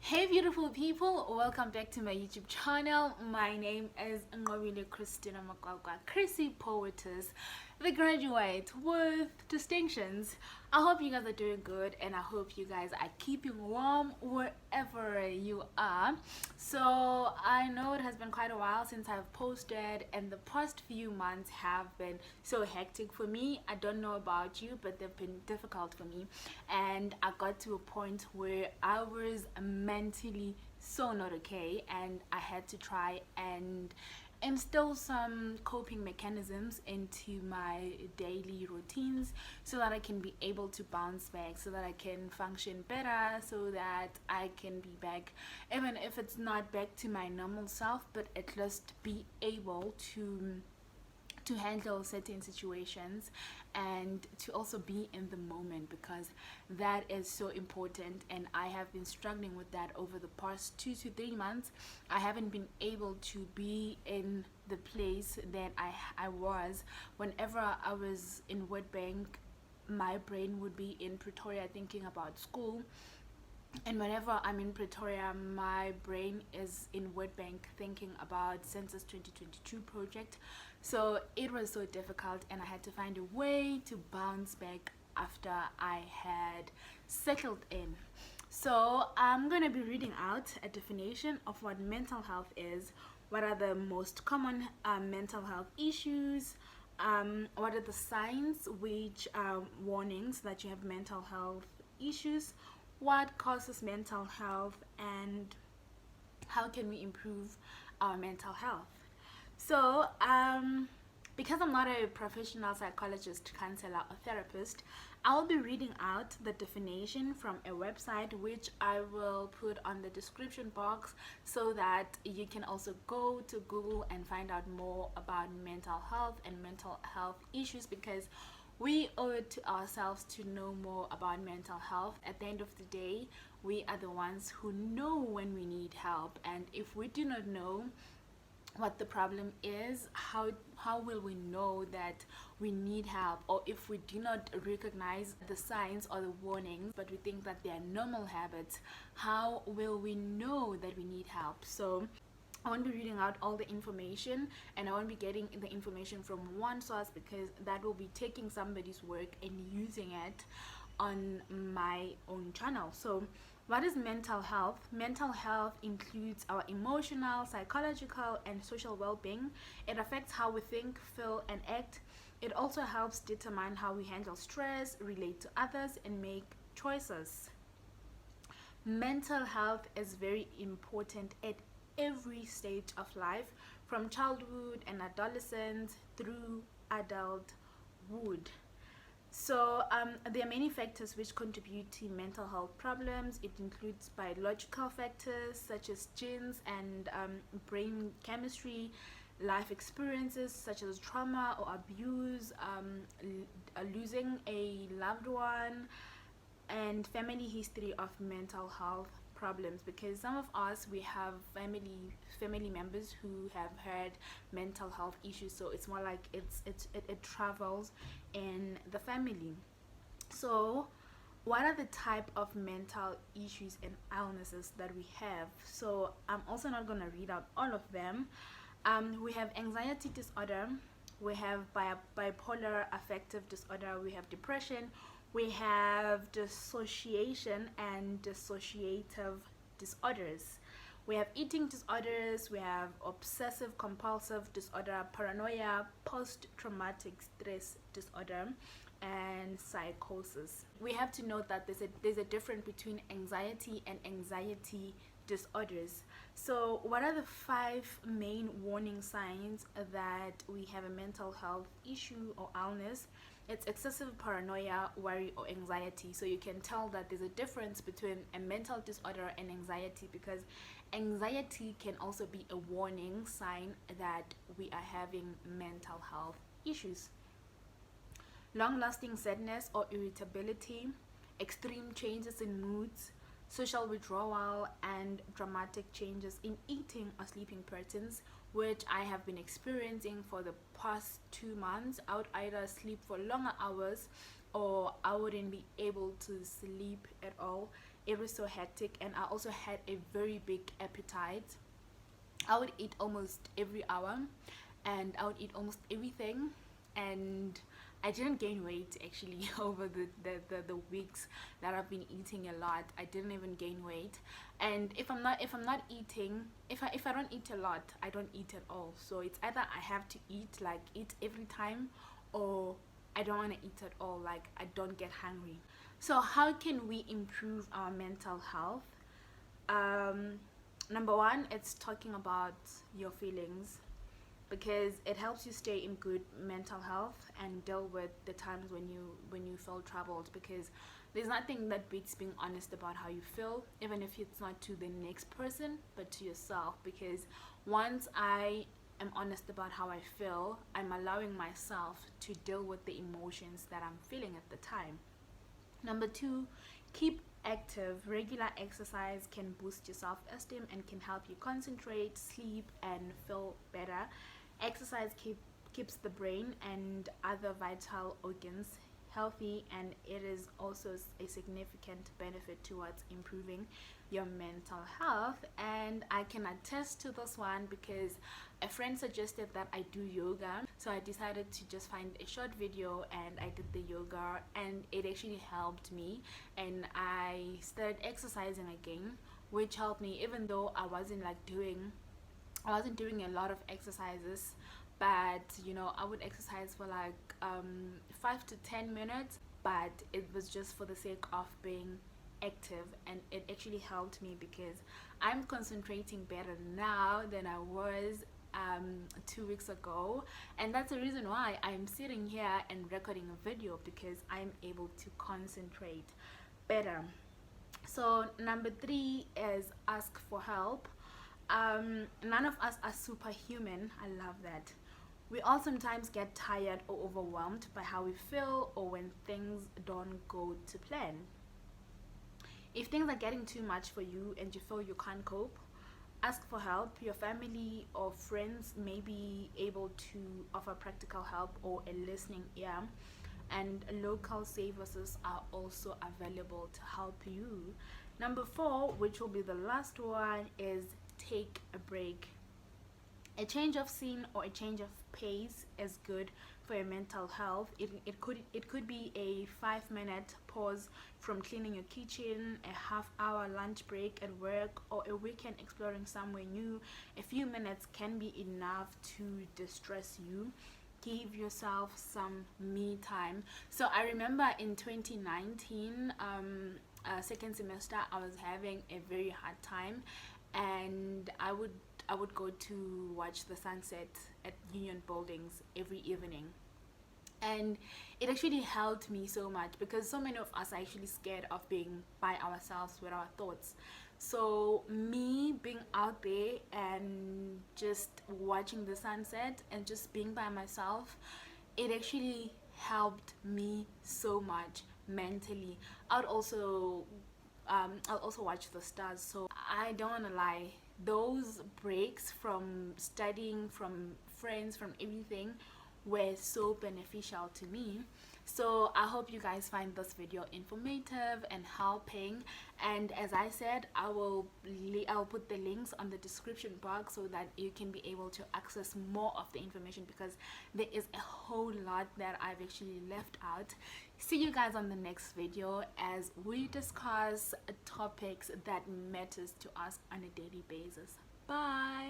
Hey beautiful people, welcome back to my YouTube channel. My name is Ngobile Christina Makwakwa, Chrissy Poetess, the graduate with distinctions. I hope you guys are doing good and I hope you guys are keeping warm wherever you are. So I know it has been quite a while since I've posted and the past few months have been so hectic for me. I don't know about you, but they've been difficult for me, and I got to a point where I was mentally so not okay, and I had to try and instill some coping mechanisms into my daily routines so that I can be able to bounce back, so that I can function better, so that I can be back, even if it's not back to my normal self, but at least be able to handle certain situations and to also be in the moment, because that is so important. And I have been struggling with that over the past 2 to 3 months. I haven't been able to be in the place that I was whenever I was in Witbank. My brain would be in Pretoria thinking about school, and whenever I'm in Pretoria, my brain is in Witbank thinking about Census 2022 project. So it was so difficult, and I had to find a way to bounce back after I had settled in. So I'm going to be reading out a definition of what mental health is, what are the most common mental health issues, what are the signs which are warnings that you have mental health issues, what causes mental health, and how can we improve our mental health. So because I'm not a professional psychologist, counselor, or therapist, I will be reading out the definition from a website which I will put on the description box, so that you can also go to Google and find out more about mental health and mental health issues, because we owe it to ourselves to know more about mental health. At the end of the day, we are the ones who know when we need help, and if we do not know what the problem is, how will we know that we need help? Or if we do not recognize the signs or the warnings, but we think that they are normal habits, how will we know that we need help? So I won't be reading out all the information, and I won't be getting the information from one source, because that will be taking somebody's work and using it on my own channel. So what is mental health? Mental health includes our emotional, psychological, and social well-being. It affects how we think, feel, and act. It also helps determine how we handle stress, relate to others, and make choices. Mental health is very important at every stage of life, from childhood and adolescence through adulthood. So there are many factors which contribute to mental health problems. It includes biological factors such as genes and brain chemistry, life experiences such as trauma or abuse, losing a loved one, and family history of mental health problems, because some of us, we have family members who have had mental health issues, so it's more like it travels in the family. So what are the type of mental issues and illnesses that we have? So I'm also not going to read out all of them. We have anxiety disorder, we have bipolar affective disorder, we have depression, we have dissociation and dissociative disorders, we have eating disorders, we have obsessive compulsive disorder, paranoia, post-traumatic stress disorder, and psychosis. We have to note that there's a difference between anxiety and anxiety disorders. So what are the 5 main warning signs that we have a mental health issue or illness? It's excessive paranoia, worry, or anxiety. So you can tell that there's a difference between a mental disorder and anxiety, because anxiety can also be a warning sign that we are having mental health issues. Long-lasting sadness or irritability, extreme changes in moods, social withdrawal, and dramatic changes in eating or sleeping patterns, which I have been experiencing for the past 2 months. I would either sleep for longer hours or I wouldn't be able to sleep at all. it was so hectic, and I also had a very big appetite. I would eat almost every hour, and I would eat almost everything, and I didn't gain weight actually over the weeks that I've been eating a lot. I didn't even gain weight. And if I'm not eating, if I don't eat a lot, I don't eat at all. So it's either I have to eat, like eat every time, or I don't want to eat at all, like I don't get hungry. So how can we improve our mental health? Number one, it's talking about your feelings, because it helps you stay in good mental health and deal with the times when you feel troubled, because there's nothing that beats being honest about how you feel, even if it's not to the next person but to yourself. Because once I am honest about how I feel, I'm allowing myself to deal with the emotions that I'm feeling at the time. Number two, keep active. Regular exercise can boost your self-esteem and can help you concentrate, sleep, and feel better. Exercise keeps the brain and other vital organs healthy, and it is also a significant benefit towards improving your mental health. And I can attest to this one because a friend suggested that I do yoga, so I decided to just find a short video and I did the yoga, and it actually helped me, and I started exercising again, which helped me, even though I wasn't doing a lot of exercises. But you know, I would exercise for like 5 to 10 minutes, but it was just for the sake of being active, and it actually helped me because I'm concentrating better now than I was 2 weeks ago. And that's the reason why I'm sitting here and recording a video, because I'm able to concentrate better. So number three is ask for help. None of us are superhuman. I love that. We all sometimes get tired or overwhelmed by how we feel, or when things don't go to plan. If things are getting too much for you and you feel you can't cope, ask for help. Your family or friends may be able to offer practical help or a listening ear, and local services are also available to help you. Number four, which will be the last one, is take a break. A change of scene or a change of pace is good for your mental health. It could be a 5-minute pause from cleaning your kitchen, a half-hour lunch break at work, or a weekend exploring somewhere new. A few minutes can be enough to distress you. Give yourself some me time. So I remember in 2019, second semester, I was having a very hard time, and I would go to watch the sunset at Union Buildings every evening. And it actually helped me so much, because so many of us are actually scared of being by ourselves with our thoughts. So me being out there and just watching the sunset and just being by myself, it actually helped me so much mentally. I'll also watch the stars. So I don't want to lie, those breaks from studying, from friends, from everything were so beneficial to me. So I hope you guys find this video informative and helping. And as I said, I'll put the links on the description box so that you can be able to access more of the information, because there is a whole lot that I've actually left out. See you guys on the next video as we discuss topics that matters to us on a daily basis. Bye.